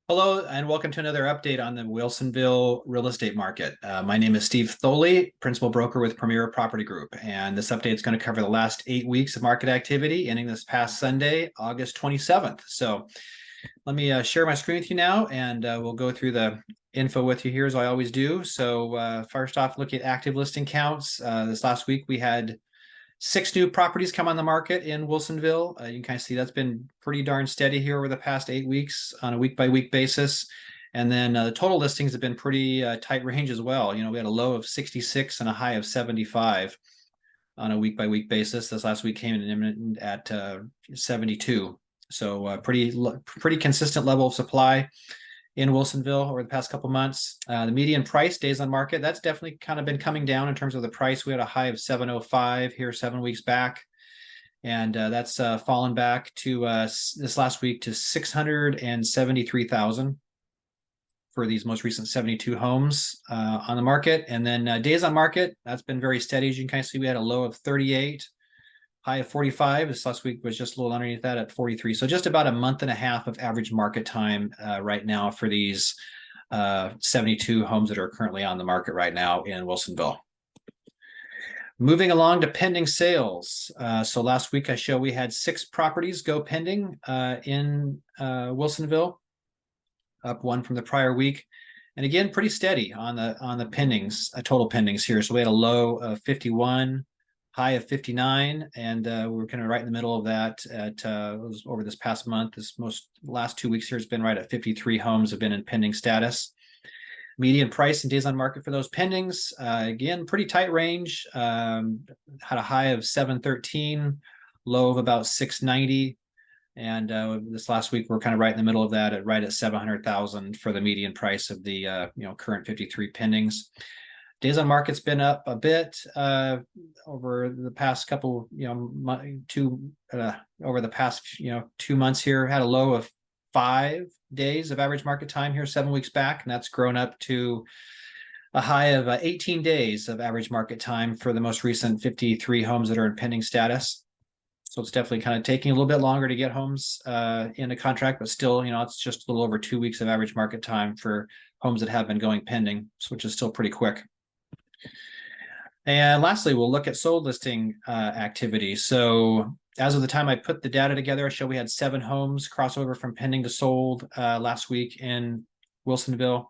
Hello, and welcome to another update on the Wilsonville real estate market. My name is Steve Thoele, principal broker with Premier Property Group, and this update is going to cover the last 8 weeks of market activity ending this past Sunday, August 27th. So let me share my screen with you now, and we'll go through the info with you here as I always do. So first off, look at active listing counts. This last week we had 6 new properties come on the market in Wilsonville. You can kind of see that's been pretty darn steady here over the past 8 weeks on a week-by-week basis. And then the total listings have been pretty tight range as well. You know, we had a low of 66 and a high of 75 on a week-by-week basis. This last week came in at 72. So pretty consistent level of supply in Wilsonville over the past couple months. The median price days on market, that's definitely kind of been coming down in terms of the price. We had a high of 705 here 7 weeks back, and that's fallen back to this last week to 673,000 for these most recent 72 homes on the market. And then days on market, that's been very steady. As you can kind of see, we had a low of 38, high of 45. This last week was just a little underneath that at 43. So just about a month and a half of average market time right now for these 72 homes that are currently on the market right now in Wilsonville. Moving along to pending sales. So last week I showed we had 6 properties go pending in Wilsonville, up 1 from the prior week. And again, pretty steady on the pendings, total pendings here. So we had a low of 51, high of 59, and we were kind of right in the middle of that at over this past month. Last 2 weeks here has been right at 53 homes have been in pending status. Median price and days on market for those pendings, again, pretty tight range. Had a high of 713, low of about 690. And this last week, we're kind of right in the middle of that at right at 700,000 for the median price of the current 53 pendings. Days on market's been up a bit over the past couple, over the past 2 months here. Had a low of 5 days of average market time here 7 weeks back, and that's grown up to a high of 18 days of average market time for the most recent 53 homes that are in pending status. So it's definitely kind of taking a little bit longer to get homes in a contract, but still, it's just a little over 2 weeks of average market time for homes that have been going pending, which is still pretty quick. And lastly, we'll look at sold listing activity. So as of the time I put the data together, I show we had 7 homes crossover from pending to sold last week in Wilsonville.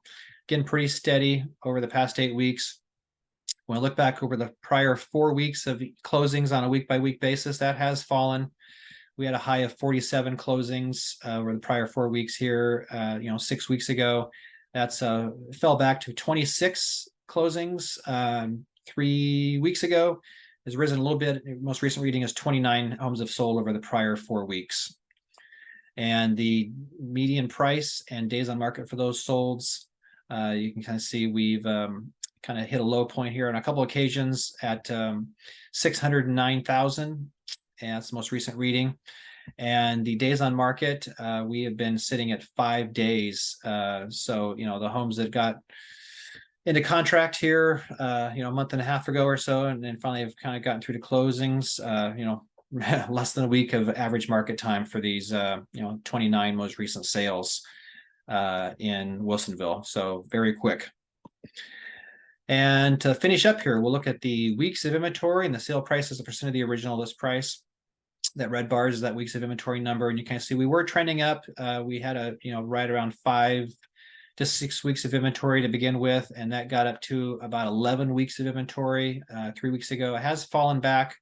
Again, pretty steady over the past 8 weeks. When I look back over the prior 4 weeks of closings on a week-by-week basis, that has fallen. We had a high of 47 closings over the prior 4 weeks here, 6 weeks ago. That's fell back to 26 closings 3 weeks ago. Has risen a little bit. Most recent reading is 29 homes have sold over the prior 4 weeks. And the median price and days on market for those solds, you can kind of see we've kind of hit a low point here on a couple occasions at 609,000, and that's the most recent reading. And the days on market, we have been sitting at 5 days. So the homes that got into contract here, a month and a half ago or so, and then finally have kind of gotten through to closings, less than a week of average market time for these, 29 most recent sales in Wilsonville. So very quick. And to finish up here, we'll look at the weeks of inventory and the sale price as a percent of the original list price. That red bars is that weeks of inventory number, and you kind of see we were trending up. We had right around 5 to 6 weeks of inventory to begin with, and that got up to about 11 weeks of inventory 3 weeks ago. It has fallen back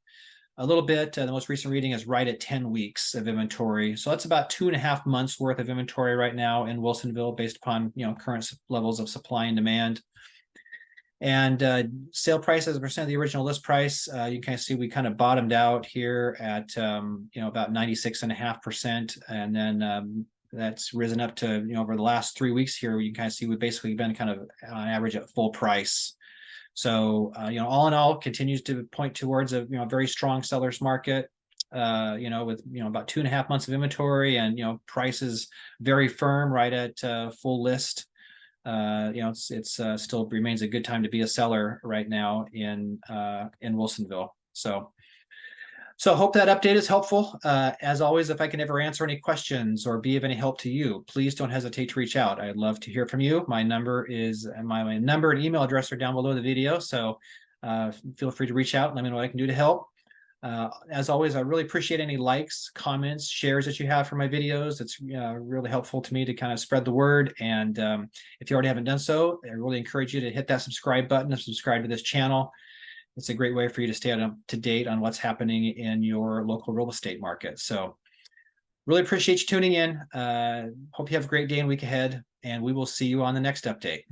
a little bit. The most recent reading is right at 10 weeks of inventory. So that's about 2.5 months worth of inventory right now in Wilsonville based upon current levels of supply and demand. And sale price as a percent of the original list price, you can kind of see we kind of bottomed out here at about 96.5%, and then that's risen up to over the last 3 weeks here. You can kind of see we've basically been kind of on average at full price. So all in all, continues to point towards a very strong seller's market. With about 2.5 months of inventory, and prices very firm right at full list. It's still remains a good time to be a seller right now in Wilsonville. So So I hope that update is helpful. As always, if I can ever answer any questions or be of any help to you, please don't hesitate to reach out. I'd love to hear from you. My number and email address are down below the video. So feel free to reach out and let me know what I can do to help. As always, I really appreciate any likes, comments, shares that you have for my videos. It's really helpful to me to kind of spread the word. And if you already haven't done so, I really encourage you to hit that subscribe button and subscribe to this channel. It's a great way for you to stay up to date on what's happening in your local real estate market. So really appreciate you tuning in. Hope you have a great day and week ahead, and we will see you on the next update.